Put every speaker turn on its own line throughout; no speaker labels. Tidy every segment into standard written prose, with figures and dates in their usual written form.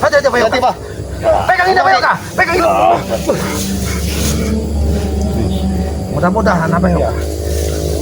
Hati-hati, Pak. Pegang ini, Pak. Pegang ini. Mudah-mudahan apa ya?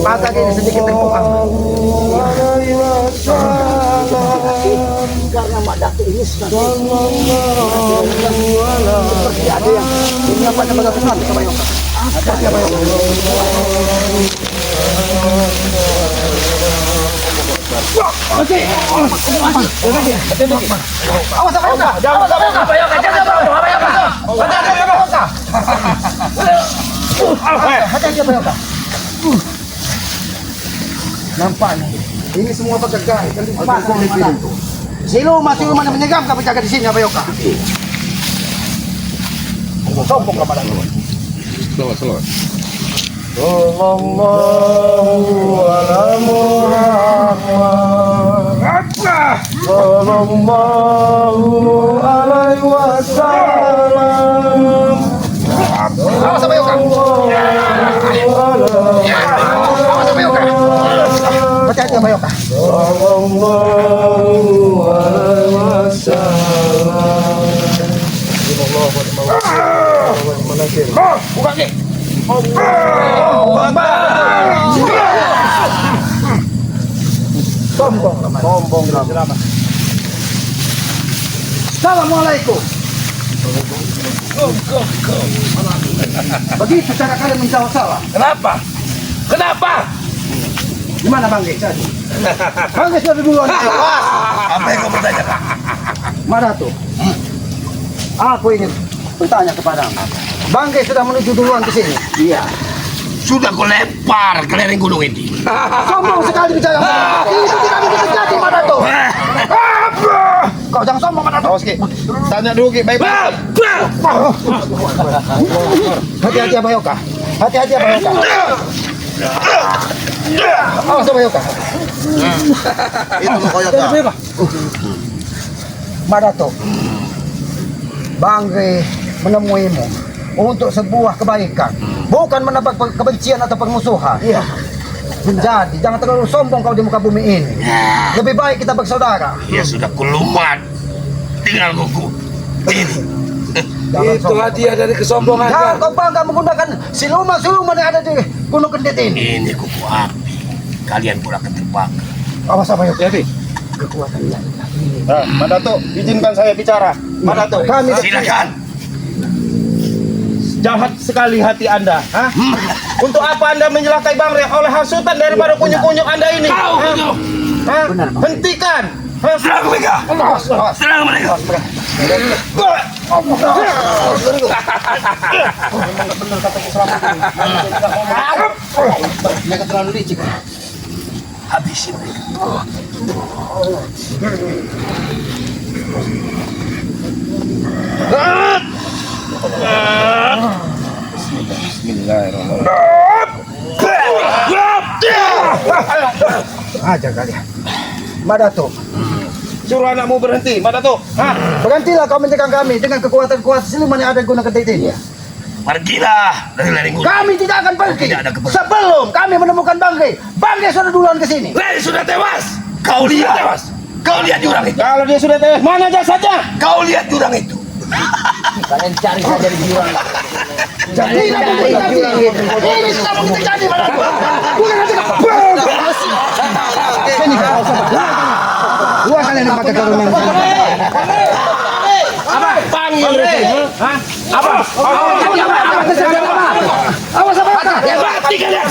Mata ini sedikit terbuka. Karena Mak Datuk ini seperti ada yang ini apa yang berkesan sama Yoka. Siapa Yoka? Oke. Awas apa Yoka? Jangan apa Yoka? Jangan apa Yoka? Hati-hati apa Yoka? Nampak nih, ini semua penjaga. Siluman menyegam kami jaga di sini apa Yoka? Sombong kepada lu.
Selamat.
Sallallahu ala Muhammad. Sallallahu alaihi wasallam. Awas apa Yoka? Awas apa Yoka? Hati-hati apa Yoka? Sallallahu alaihi wasallam. Buka ke. Sombong. Assalamualaikum. Begitu cara kalian menjawab salah.
Kenapa?
Gimana Bang Ge? Bang Ge sudah duluan.
Apa yang kau bertanya?
Mana tuh? Aku ingin bertanya kepadamu. Bang Ge sudah menuju duluan ke sini. Iya.
Sudah kau lempar ke lereng gunung ini.
Sombong sekali bicara. Itu tidak mungkin terjadi, Mana tuh? Kau jangan sombong, Mana tuh.
Tanya dulu Ki, baik-baik.
Hati-hati apa Yoka? Hati-hati apa Yoka? Awas apa Yoka?
Itu mau kau Yoka.
Mana tuh? Bang Ge menemuimu untuk sebuah kebaikan, bukan menebak kebencian atau permusuhan. Iya. Menjadi jangan terlalu sombong kau di muka bumi ini. Lebih baik kita bersaudara.
Ya sudah kulumat. Tinggal kuku. Ini.
Itu hadiah dari kesombongan.
Jangan kau bangga menggunakan siluman yang ada di Gunung Kendit ini.
Ini kuku api. Kalian pula akan terbakar.
Awas apa Yoka? Kekuatan yang ini.
Pak Datuk, izinkan saya bicara. Pak Datuk,
Kami
Silakan.
jahat sekali hati Anda. Untuk apa Anda menyelakai Bang Re oleh hasutan daripada kunyuk-kunyuk Anda ini?
Benar, Bang.
Hentikan.
Serang mereka. Serang mereka.
Mereka terlalu licik.
Habisin mereka.
Ajar kalian. Madato,
Suruh anakmu berhenti, Pak Datuk.
berhentilah kau mencegah kami dengan kekuatan-kekuatan siluman yang ada di Gunung Kendit ini.
Pergilah dari lereng gunung.
Kami tidak akan pergi
Tidak ada keperluan.
sebelum kami menemukan Bang Ge. Bang Ge sudah duluan ke sini.
Lereng sudah tewas. Kau lihat tewas. Kau lihat jurang itu.
Kalau dia sudah tewas, mana jasadnya?
Kau lihat jurang itu.
Kalian cari saja di jurang. Jadi tidak mungkin terjadi. Ini tidak mungkin terjadi, Madato. Bukan nanti sini kau. Dua kalian yang pakai karung yang
Apa? Panggil itu.
apa? Awas apa?
Mati kalian.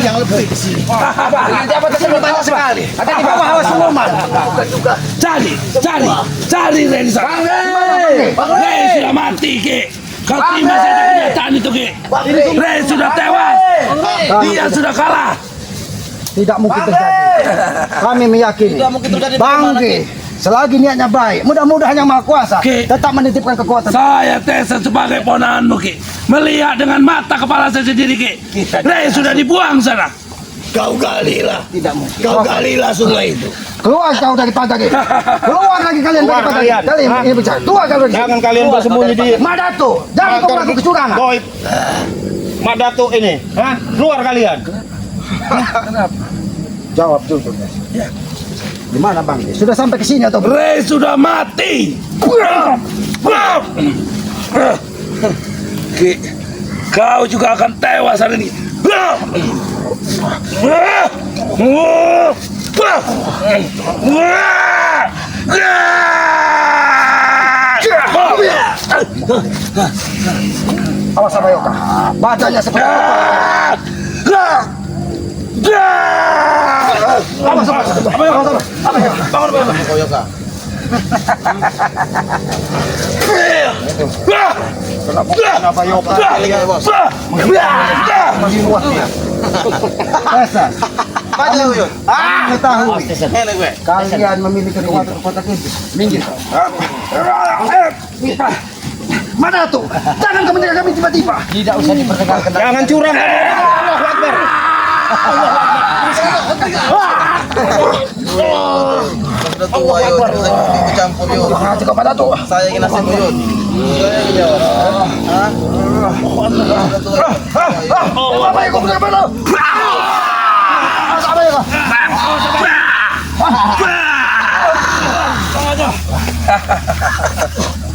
Yang lebih di sini. Nanti apa tersebut banyak sekali. Ada di bawah awas siluman.
Cari Rensa. Ren sudah mati, Ki. Kau terima saja kenyataan itu, Ki. Ren sudah tewas. Dia sudah kalah.
Tidak mungkin terjadi. Kami meyakini Bang Ge selagi niatnya baik, mudah-mudahan Yang Maha Kuasa
Ki.
tetap menitipkan kekuatan.
Saya Tesa sebagai ponakanmu, Ki. Melihat dengan mata kepala saya sendiri, Ki. Ren sudah dibuang sana. Kau galilah.
Tidak mungkin.
Kau galilah sungai itu.
Keluar kau dari pantai ini. Keluar lagi kalian
Keluar
dari pantai ini.
kalian.
Kalian ini bicara. Keluar kau dari sini.
Jangan kalian bersembunyi di
Madato, jangan kau melakukan kecurangan.
goib. Mak Datuk ini, hah? Keluar kalian.
Jawab jujur. Ya. Di mana Bang? Sudah sampai ke sini atau belum?
Rey sudah mati. Ki, kau juga akan tewas hari ini.
Awas Abayoka. Badannya seperti apa? Awas, awas. Abayoka.
Koyoka. Kenapa Yoka?
Masih luas dia. Esas. Mengetahui kalian memiliki kekuatan iblis. Minggir. Mana tuh? Jangan kamu menjaga kami tiba-tiba. Tidak usah diperdengarkan.
Jangan curang kamu. Allahu Akbar.
Sudah tua yuk, dicampur yuk.
Mengajak kepada tuh.
Saya ingin nasi yuk. Saya ingin jawab. Hah? Sudah tua.
Apa yang kau berapa lo? Apa yang?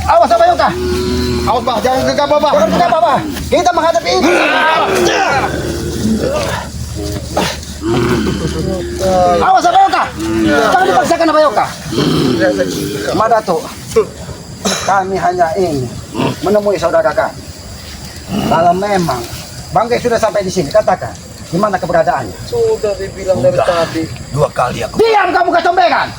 Awas apa Yoka?
Awas Pak, jangan gegabah Pak.
Jangan gegabah Pak. Kita menghadapi ini. Awas apa Yoka? Jangan dipaksakan apa Yoka? Madato, kami hanya ingin menemui saudara kami. Kalau memang Bangke sudah sampai di sini, katakan di mana keberadaannya.
Sudah dibilang dari tadi.
2 kali aku.
Diam kamu kecombekan.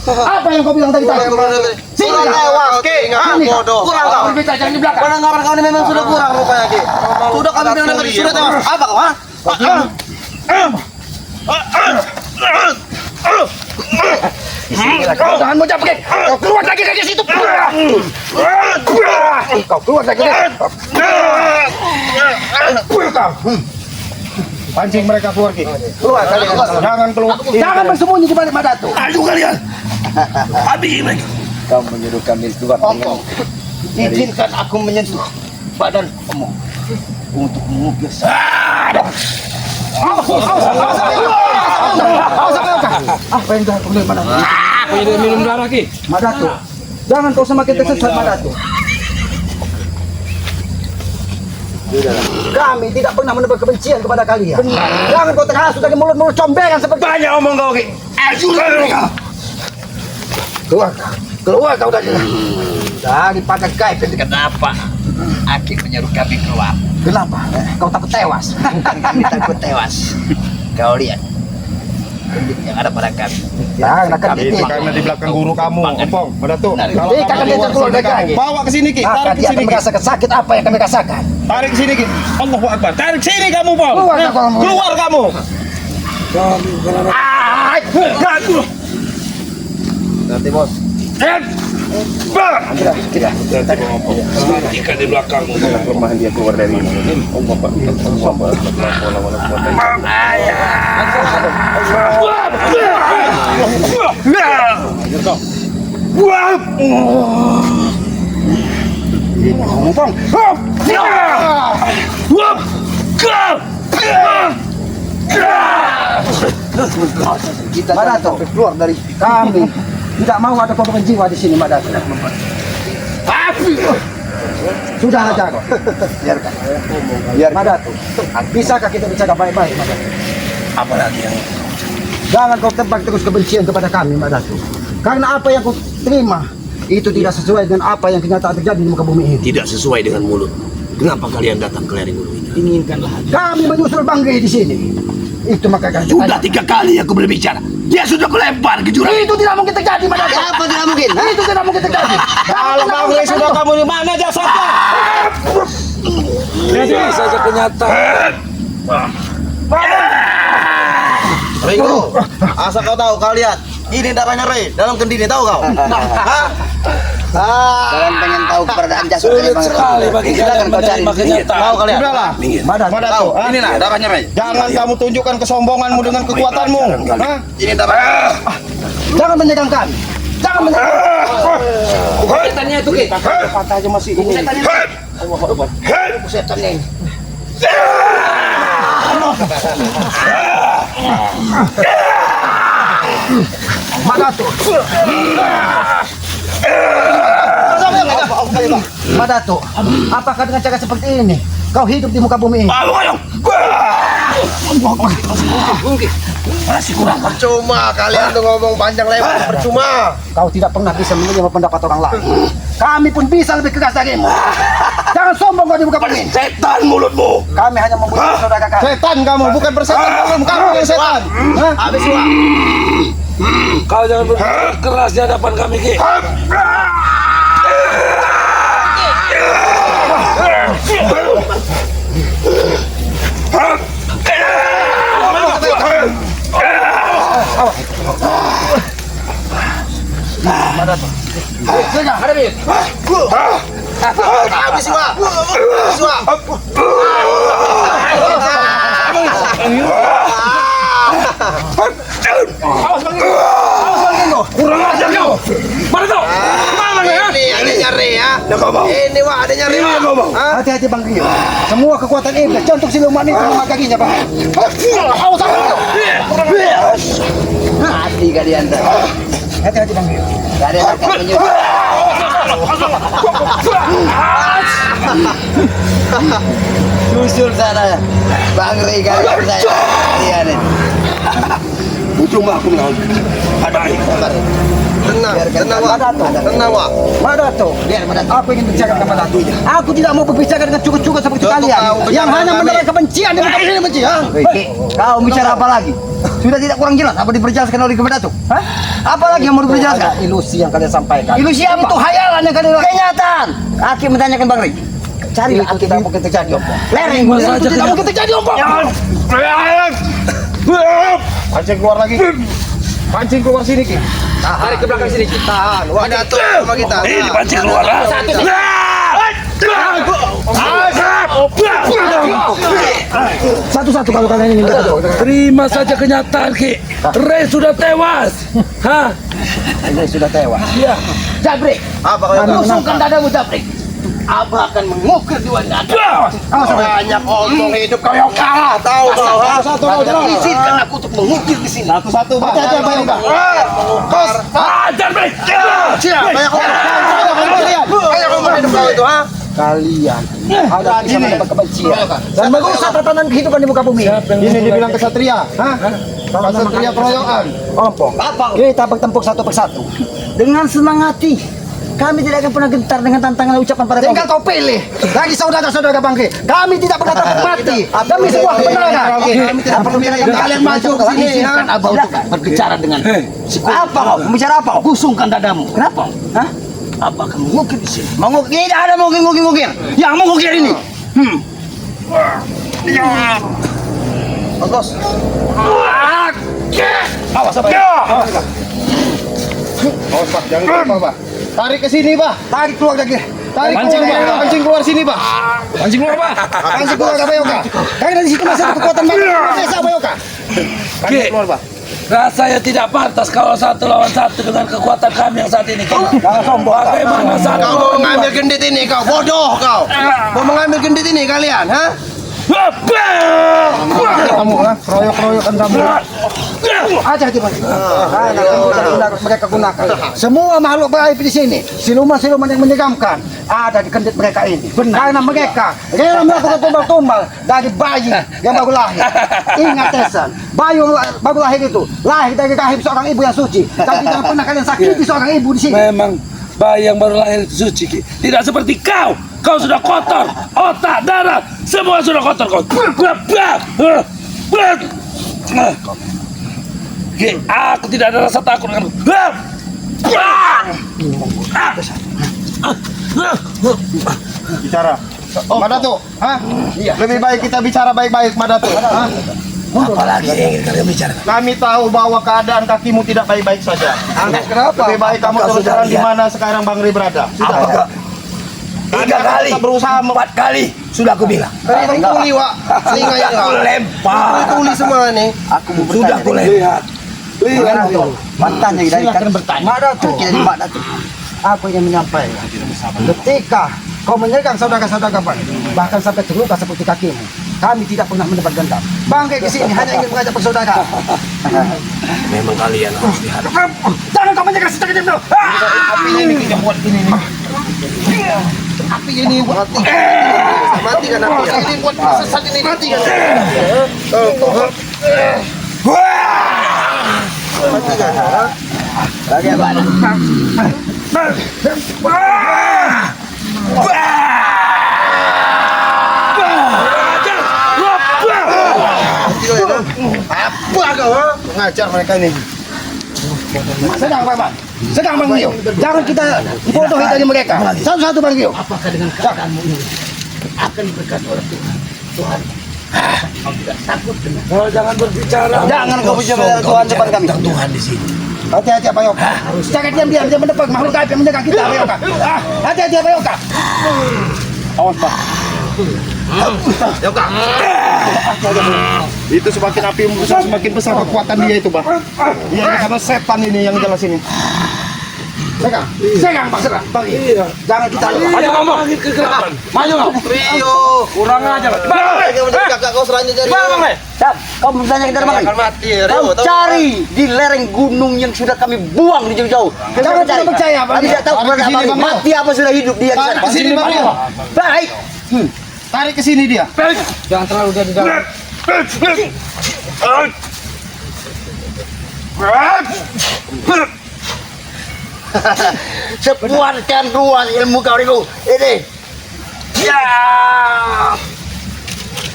Apa yang kau bilang tadi? Sini
Kurang
kau.
lewat, Ki. Hah, bodoh.
Kurang kau. Berbicara jangan di belakang.
Pendengaran kau ini memang sudah kurang rupanya, Ki. Sudah kami bilang tadi, sudah tewas. Apa kau, ha?
Kau jangan menjawab, Ki. Kau keluar lagi dari situ. Kau keluar lagi. Kau.
Pancing mereka keluar Ki.
Keluar kalian.
Jangan keluar.
Jangan bersembunyi di balik Madato.
Ayo kalian. Habis mereka.
Kau menyuruh kami keluar dengan
Izinkan aku menyentuh badan kamu untuk mengukir. Apa yang dah boleh Madato?
Aku ini minum darah Ki.
Madato, jangan kau semakin tersesat Madato. Kami tidak pernah menebar kebencian kepada kalian. Jangan kau terhasut dari mulut-mulut comberan seperti
Banyak omong kau Ki.
Ayo mereka.
keluar kau dari pagar gaib.
Kenapa? Aki menyuruh kami keluar.
Kenapa? Kau takut tewas?
Kami takut tewas. Kau lihat kembali yang ada pada kami.
Jangan akan
Itu karena di belakang guru kamu, Ompong. Madatuk. Kalau
Ini kakak dia keluar dari gaib.
bawa ke sini Ki.
Akan
Tarik ke
dia akan
sini Ki.
merasakan sakit apa yang kami rasakan.
Tarik ke sini Ki. Allahu Akbar. Tarik sini kamu, Pong.
Keluar,
Hah?
kamu.
Keluar kamu.
Nanti bos.
Ikan di belakangmu.
Kelemahan dia keluar dari ini. Allah Pak.
Kita Madato keluar dari kami. Tidak mau ada korban jiwa di sini Madato. Sudah aja kok. Biarkan. Biar Madato. Bisakah kita bicara baik-baik Madato?
Apalagi yang
Jangan kau tebak terus kebencian kepada kami Madato. Karena apa yang kau terima itu tidak sesuai dengan apa yang kenyataan terjadi di muka bumi ini.
tidak sesuai dengan mulut. Kenapa kalian datang ke lereng gunung ini?
Inginkanlah
Kami menyusul Bangge di sini. Itu makanya
Sudah 3 kali aku berbicara. Dia sudah kulempar ke jurang.
itu tidak mungkin terjadi Madato.
apa tidak mungkin?
Itu tidak mungkin terjadi.
Kalau kamu sudah kamu di mana jasadnya?
Ini saja kenyataan. Ringo, asal kau tahu kalian, ini darahnya Rey dalam kendini tahu kau? Hah? Kalian pengen tahu tahu keberadaan jasad
Sulit
Bang Rey.
sekali bagi
Silakan
kalian
kau cari.
menerima kenyataan.
Tahu kalian? Sudahlah.
Minggir.
Madato,
Ini nah, darahnya Rey.
jangan kamu tunjukkan kesombonganmu dengan kekuatanmu. Hah?
Ini darah.
Jangan menegangkan. Jangan menegangkan.
Setannya itu Ki.
Kata aja masih ini.
Setannya ini.
Madato. Madato, apakah dengan cara seperti ini kau hidup di muka bumi ini?
Masih kurang.
Percuma kalian tuh ngomong panjang lebar, percuma.
Kau tidak pernah bisa menerima pendapat orang lain. Kami pun bisa lebih keras darimu. Jangan sombong kau di muka bumi.
Setan mulutmu.
Kami hanya membunuh saudara kami.
Setan kamu, bukan bersetan kamu yang setan. Hah?
Habis Wak.
Kau jangan berkeras di hadapan kami, Ki.
Habis Wak. Habis Wak.
Kurang ajar kau. Mana kau? Mana ya?
Ini ada nyari ya.
Kau mau?
Ini Wak ada nyari Wak.
Kau mau?
Hati-hati Bang Rio. Semua kekuatan iblis untuk siluman itu memagakinya Bang. Awas aku.
Mati kalian dah.
Hati-hati Bang Rio.
Gak ada yang akan menyuruh. Susul sana. Bang Rey kalian saya. Kalian ini.
Cuma aku melawan. Ada
Tenang, tenang Wak. Tenang Wak.
Madato,
Biar Madato.
aku ingin bicara dengan Madato. Aku tidak mau berbicara dengan cukup-cukup seperti
Untuk
kalian
kau
yang
bercanda
hanya
kami.
menelan kebencian di muka bumi ini benci.
Ki, kau bicara apa lagi? Sudah tidak kurang jelas apa diperjelaskan oleh Madato? Hah? Apa lagi yang mau diperjelaskan?
Ada ilusi yang kalian sampaikan.
Ilusi apa?
Itu hayalan yang kalian lakukan.
Kenyataan. Aki menanyakan Bang Rey. Cari
Itu tidak mungkin terjadi, Om.
lereng.
Masa
Itu
aja
tidak
kena-
mungkin terjadi Om.
Pancing keluar lagi. Pancing keluar sini Ki.
Tarik ke belakang sini. Tahan. Madato sama kita.
Ini pancing keluar.
Satu-satu kalau kalian ingin bertemu.
Terima saja kenyataan, Ki. Rey sudah tewas. Hah?
Ini sudah tewas.
Iya.
Jabrik.
Apa kau
Kami
Tusukkan dadamu Jabrik. Abah akan mengukir di wajah Anda. Banyak omong hidup kau yang kalah. Tahu kau.
Satu kau jalan.
Izinkan aku untuk mengukir di sini.
Satu-satu Bang. Hati-hati Bang Yoga.
Ajar, Rey.
Banyak omong hidup kau itu, ha?
Kalian ada bisa mendapat kebencian dan merusak tatanan kehidupan di muka bumi.
Ini dibilang kesatria. Hah? Kesatria keroyokan.
Ompong, kita bertempur satu persatu dengan senang hati. Kami tidak akan pernah gentar dengan tantangan yang ucapan pada kau. Tinggal kau pilih dari saudara-saudara Bangke. Kami tidak pernah takut mati demi sebuah kebenaran.
Kami tidak perlu menyerahkan kalian maju ke sini.
Izinkan Abah untuk berbicara dengan
Apa kau? Bicara apa?
kusungkan dadamu. Kenapa? Hah?
Apa akan mengukir di sini? Mengukir? Tidak ada mengukir. Yang mengukir ini.
Bos.
Awas, apa?
Awas Pak, jangan keluar Pak. Tarik ke sini Pak.
Tarik keluar lagi.
Tarik
Pancing
keluar Pak.
keluar.
Pancing keluar sini Pak.
Pancing keluar, Pak.
Pancing keluar Pak Yoga.
Karena di situ masih ada kekuatan
Desa Pak Yoga. Pancing keluar Pak.
Rasanya tidak pantas kalau satu lawan satu dengan kekuatan kami yang saat ini.
Jangan sombong.
Bagaimana satu?
Kau mau mengambil gendit ini kau? Bodoh kau. Mau mengambil gendit ini kalian, ha?
Kamu ha? Keroyok-keroyokan kamu.
Hati-hati Bang. Mereka gunakan. Semua makhluk gaib di sini, siluman-siluman yang menyeramkan ada di kendit mereka ini. Karena mereka rela melakukan tumbal-tumbal dari bayi yang baru lahir. Ingat Tesan, bayi yang baru lahir itu lahir dari rahim seorang ibu yang suci. Tapi tidak pernah kalian sakiti seorang ibu di sini.
Memang bayi yang baru lahir itu suci, Ki. Tidak seperti kau. Kau sudah kotor, otak, darah, semua sudah kotor kau. Ki, aku tidak ada rasa takut dengan
Bicara. Madato, ha? Lebih baik kita bicara baik-baik Madato. Ha?
Apalagi yang ingin kalian bicara?
Kami tahu bahwa keadaan kakimu tidak baik-baik saja.
Kenapa?
Lebih baik kamu terus terang di mana sekarang Bang Rey berada. Sudah. kita berusaha
4 kali sudah aku bilang.
Kali tuli Wak. Selinganya
Aku
Wak.
lempar.
Tuli semua nih.
Aku mau
Sudah aku lempar.
Lihat tuh. Mantannya dari
Silakan bertanya.
Mak Datuk. Mak Datuk. Aku ingin menyampaikan. Ketika kau menyerang saudara-saudara kami, bahkan sampai terluka seperti kakimu, kami tidak pernah mendapat dendam. Bangkai ke sini hanya ingin mengajak persaudaraan.
Memang kalian harus dihadap.
Jangan kau menyerang sejak itu.
apinya ini kita buat ini nih.
Api ini buat mati. Mati kan api. Ini buat sesat ini mati kan. Mati kan.
Bagaimana?
Apa kau? Ngajar mereka ini.
Sedang Bang. Sedang Bang Rio. Jangan kita bodohi dari mereka. Satu-satu Bang Rio.
Apakah dengan katakanmu ini akan diberkati oleh Tuhan? Tuhan, kau tidak takut dengan
Jangan berbicara.
Jangan kau bicara Tuhan depan kami.
Tentang Tuhan di sini.
Hati-hati apa Yoka. Jangan diam-diam dia mendepak makhluk gaib yang menjaga kita apa Yoka. Hati-hati apa Yoka.
Awas Pak. Yoka. Itu semakin api membesar semakin besar kekuatan dia itu Pak. Iya karena setan ini yang jelas ini.
Segang Pak serang. Jangan kita
Maju ngomong. Kegelapan. Maju ngomong.
Rio.
Kurang aja.
Bang, kakak kau selanjutnya Rio.
Sam, kau bertanya kita
Akan
mana?
mati
Kau
Rio. tahu?
cari di lereng gunung yang sudah kami buang di jauh-jauh. Jangan tidak percaya, Bang. Kami tidak tahu
Tarik
kepada
ke sini,
apa.
Bang.
Mati apa sudah hidup dia di
Tarik
sana.
ke sini Bang Rio.
Baik.
Tarik ke sini dia.
Jangan terlalu jadi dalam.
Sepuaskan ruang ilmu kau Riku. Ini. Ya.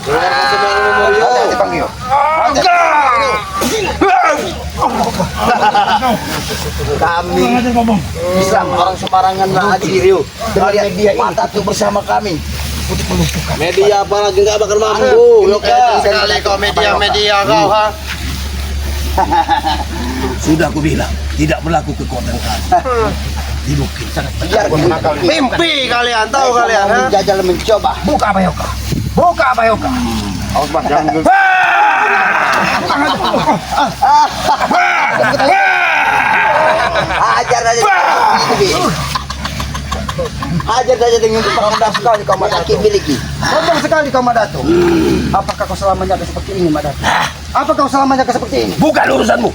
Hati-hati Bang Rio. Kami Islam orang sembarangan lagi Rio. Dengan media mata tuh bersama kami.
Media apalagi nggak bakal mampu. Sekali kau media kau ha.
Sudah aku bilang, tidak berlaku kekuatan kami. Di bukit sangat
Biar
Mimpi kalian tahu kalian ha.
menjajal mencoba. Buka apa Yoka? Buka apa Yoka?
Awas Pak, jangan
Ajar saja. Ajar saja dengan rendah sekali kau Madatu. Miliki. Sombong sekali kau Madatu. Apakah kau selamanya akan seperti ini Madatu? Apa kau selamanya akan seperti ini?
bukan urusanmu.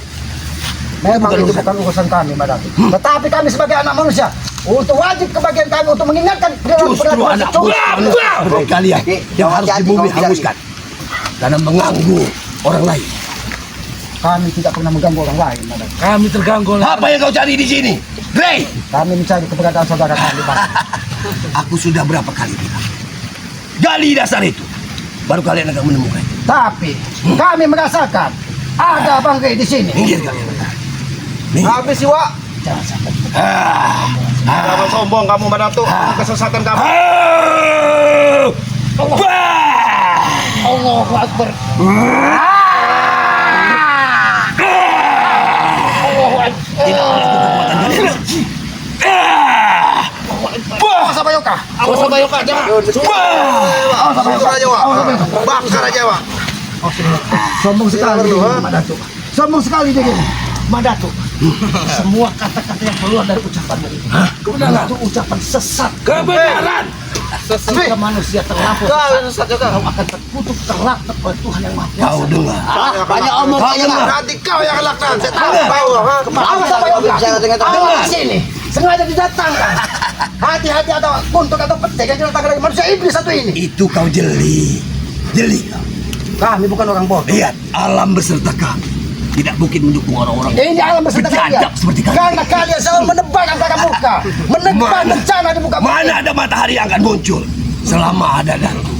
Memang itu bukan urusan kami Madatu. Tetapi kami sebagai anak manusia untuk wajib kebagian kami untuk mengingatkan
Justru anak manusia seperti kalian yang harus di bumi hanguskan karena mengganggu orang lain.
Kami tidak pernah mengganggu orang lain Madatu.
Kami terganggu. Apa yang kau cari di sini? Grey,
Kami mencari keberadaan saudara kami Pak.
aku sudah berapa kali bilang. Gali dasar itu, baru kalian akan menemukan.
Tapi kami merasakan ada bangkai di sini.
Minggir kalian. Minggir.
Habis sih Wak.
Jangan sampai.
Jangan sombong kamu Madatu. Kesesatan kamu.
Allahu Akbar.
Awas sama Yoka. Awas sama Yoka. Jangan. Bakar aja Wak. Bakar aja Wak.
Sombong sekali
Iya,
dia, Madatu. Sombong sekali dia gini. Madatu. Semua kata-kata yang keluar dari ucapanmu itu. Kebenaran itu ucapan sesat.
Kebenaran.
Jika manusia terlapor
Kau yang sesat Yoka.
kau akan terkutuk terlaknat oleh Tuhan yang Maha Kuasa.
Kau dengar.
Banyak omong aja lah.
Nanti kau yang laknat. Saya tahu ha.
Awas sama Yoga. Awas sini. Sengaja didatangkan. Hati-hati ada kuntuk atau petik yang didatangkan dari manusia iblis satu ini.
Itu kau jeli. Jeli kau.
Kami bukan orang bodoh.
Lihat, alam beserta kami tidak mungkin mendukung orang-orang
Ini alam beserta kalian.
bercadap seperti kalian.
Karena kalian selalu menebak angka muka, menebak bencana di muka bumi.
Mana ada matahari yang akan muncul selama ada daku.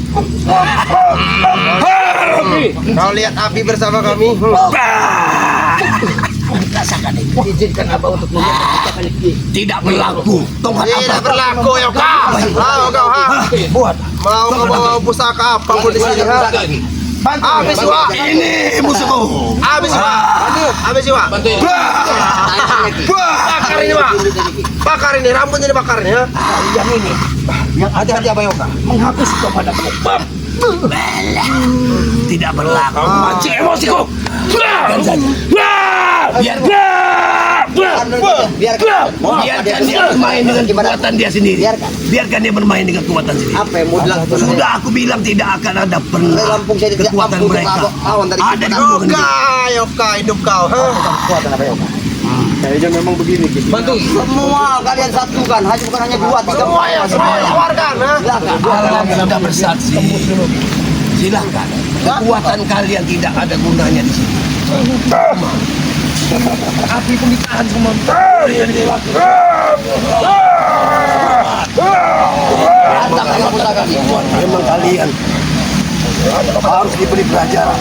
Kau lihat api bersama kami.
Rasakan ini. Izinkan Abah untuk melihat kita kali ini.
Tidak berlaku. Tongkat
Tidak
apa?
berlaku Yoka. Mau kau ha.
Buat.
Mau kau bawa pusaka apa pun di sini ha. Habis si Wak.
Ini musuhku.
Habis si Wak. Habis si Wak. Bakar ini Wak. Bakar ini, rambutnya dibakar ini ya.
Yang ini. Yang hati-hati apa Yoga? Menghapus kepada kau.
Tidak berlaku. Mancing emosiku. Biarkan dia bermain dengan kekuatan dia sendiri. Biarkan dia bermain dengan kekuatan sendiri.
Apa yang mau dilakukan?
Sudah aku bilang tidak akan ada pernah
Lampung saya tidak
kekuatan
mampu
mereka.
untuk lawan dari
Ada di bawah
Yoga, Yoga, hidup kau.
Kekuatan apa Yoga?
Kayaknya memang begini.
Bantu. Semua kalian satukan, bukan hanya 2, 3. Semua keluarkan, ha?
Alam sudah bersaksi. Silakan. Kekuatan kalian tidak ada gunanya di sini. Api pun ditahan semua. Memang kalian harus diberi pelajaran.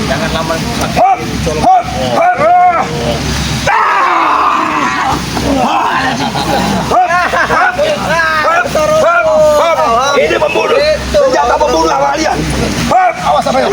Jangan lama.
Ini pembunuh. Senjata pembunuh kalian. Awas apa ya?